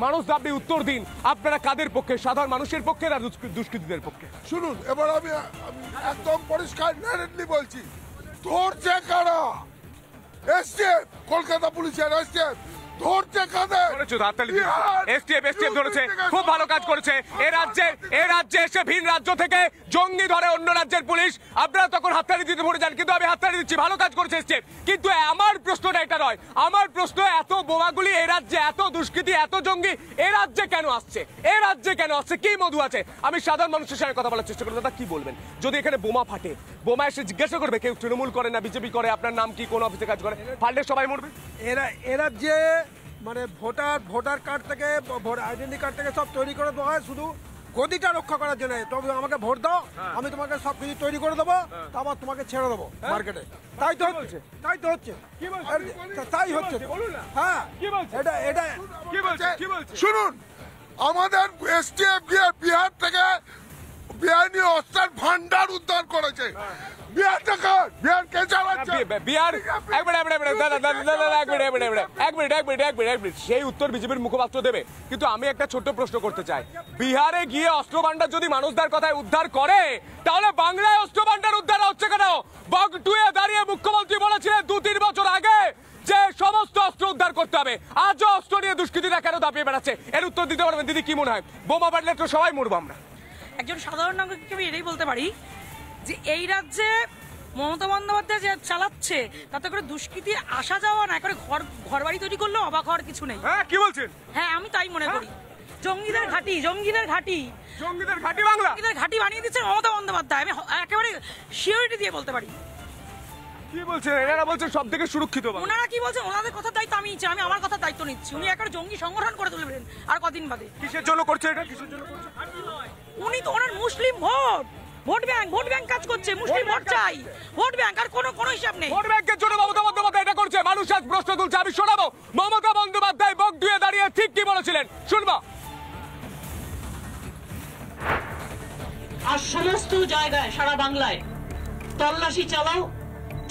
মানুষ আপনি উত্তর দিন, আপনারা কাদের পক্ষে, সাধারণ মানুষের পক্ষে না দুষ্কৃতীদের পক্ষে? শুনুন, এবার আমি একদম পরিষ্কার ডাইরেক্টলি বলছি, ধরছে কারা? এসটিএফ, কলকাতা পুলিশের এসটিএফ ধরছে কাদের? এসটিএফ ধরেছে, খুব ভালো কাজ করেছে। এ রাজ্যে এসে ভিন রাজ্য থেকে জঙ্গি ধরে অন্য রাজ্যের পুলিশ, আপনারা তখন হাততালি দিতে ভরে যান, কিন্তু আমি হাততালি দিচ্ছি, ভালো কাজ করেছে এসটিএফ। কিন্তু আমার প্রশ্নটা এটা নয়, আমার প্রশ্ন এত বোমাগুলি এ রাজ্যে, এত দুষ্কৃতি, এত জঙ্গি এ রাজ্যে কেন আসছে? এ রাজ্যে কেন আসছে? কি মধু আছে? আমি সাধারণ মানুষের সঙ্গে কথা বলার চেষ্টা করি, দাদা কি বলবেন যদি এখানে বোমা ফাটে? বোমা এসে জিজ্ঞাসা করবে কেউ তৃণমূল করে না বিজেপি করে, আপনার নাম কি, কোন অফিসে কাজ করে? ফাটলে সবাই মরবে। এরা যে মানে ভোটার কার্ড থেকে, আইডেন্টি কার্ড থেকে সব তৈরি করে দেওয়া হয় শুধু গদিটা রক্ষা করার জন্য। তবে আমাকে ভোট দাও, আমি তোমাকে সব কিছু তৈরি করে দেবো, তারপর তোমাকে ছেড়ে দেবো মার্কেটে। তাই তো হচ্ছে, তাই তো হচ্ছে, তাই হচ্ছে। হ্যাঁ, এটা শুনুন, আমাদের এসটিএফ গিয়ে বিহার থেকে বেআইনি অস্ত্রের ভান্ডার উদ্ধার করেছে। বিহার থেকে, বিহার কে চালাচ্ছে? বিহার এক মিনিট, সেই উত্তর বিজেপির মুখপাত্র দেবে, কিন্তু আমি একটা ছোট্ট প্রশ্ন করতে চাই। বিহারে গিয়ে অস্ত্র ভান্ডার যদি মানুষদের কথায় উদ্ধার করে, তাহলে বাংলায় অস্ত্র ভান্ডার উদ্ধার হচ্ছে কেন? বগটুয়ে দাঁড়িয়ে মুখ্যমন্ত্রী বলেছিলেন 2-3 বছর আগে যে সমস্ত অস্ত্র উদ্ধার করতে হবে, আজও অস্ত্র নিয়ে দুষ্কৃতীরা কেন দাপিয়ে বেড়াচ্ছে? এর উত্তর দিতে পারবেন দিদি? কি মনে হয়, বোমা ফাটলে তো সবাই মরবো আমরা? একজন সাধারণ নাগরিককে আমি এটাই বলতে পারি যে এই রাজ্যে মমতা বন্দ্যোপাধ্যায় যে চালাচ্ছে তাতে করে দুষ্কৃতি আসা যাওয়া না করে ঘর বাড়ি তৈরি করলেও অবাক হওয়ার কিছু নেই। হ্যাঁ, কি বলছেন? হ্যাঁ, আমি তাই মনে করি। জঙ্গিদের ঘাঁটি বাংলা, জঙ্গিদের ঘাঁটি বানিয়ে দিচ্ছে মমতা বন্দ্যোপাধ্যায়। আমি একেবারে সিওরিটি দিয়ে বলতে পারি। কি বলছেন? এনারা বলছেন সব থেকে সুরক্ষিত। ওনারা কি বলছেন? ওনাদের কথার দায়িত্ব আমি নিচ্ছি, আমি আমার কথার দায়িত্ব নিচ্ছি। উনি একটা জঙ্গি সংগঠন করে তুলবেন আর কদিন বাদে। কিসের জন্য করছে এটা? কিসের জন্য করছে? উনি তো ওনার মুসলিম ভোট ব্যাংক কাজ করছে, মুসলিম ভোট চাই, ভোট ব্যাংক, আর কোনো হিসাব নেই। ভোট ব্যাংকের জন্য মমতা বন্দ্যোপাধ্যায় এটা করছে। মানুষ আজ প্রশ্ন তুলছে, আমি শোনাবো মমতা বন্দ্যোপাধ্যায় বগটুয়ে দাঁড়িয়ে ঠিক কি বলেছিলেন, শুনবো। আর সমস্ত জায়গায় সারা বাংলায় তল্লাশি চালাও,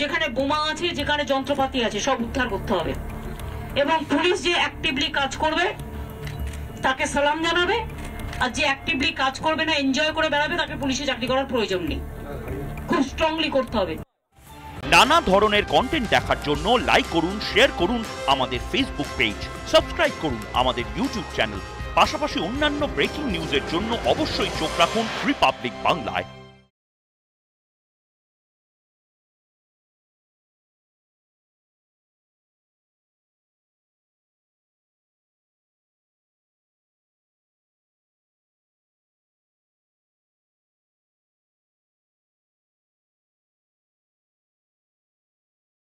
যেখানে বোমা আছে, যেখানে যন্ত্রপাতি আছে, সব উদ্ধার করতে হবে। এবং পুলিশ যে অ্যাক্টিভলি কাজ করবে তাকে সালাম জানাবে, আর যে অ্যাক্টিভলি কাজ করবে না, এনজয় করে বেড়াবে, তাকে পুলিশে চাকরি করার প্রয়োজন নেই। খুব স্ট্রংলি করতে হবে। নানা ধরনের কন্টেন্ট দেখার জন্য লাইক করুন, শেয়ার করুন আমাদের ফেসবুক পেজ, সাবস্ক্রাইব করুন আমাদের ইউটিউব চ্যানেল। পাশাপাশি অন্যান্য ব্রেকিং নিউজের জন্য অবশ্যই চোখ রাখুন রিপাবলিক বাংলায়।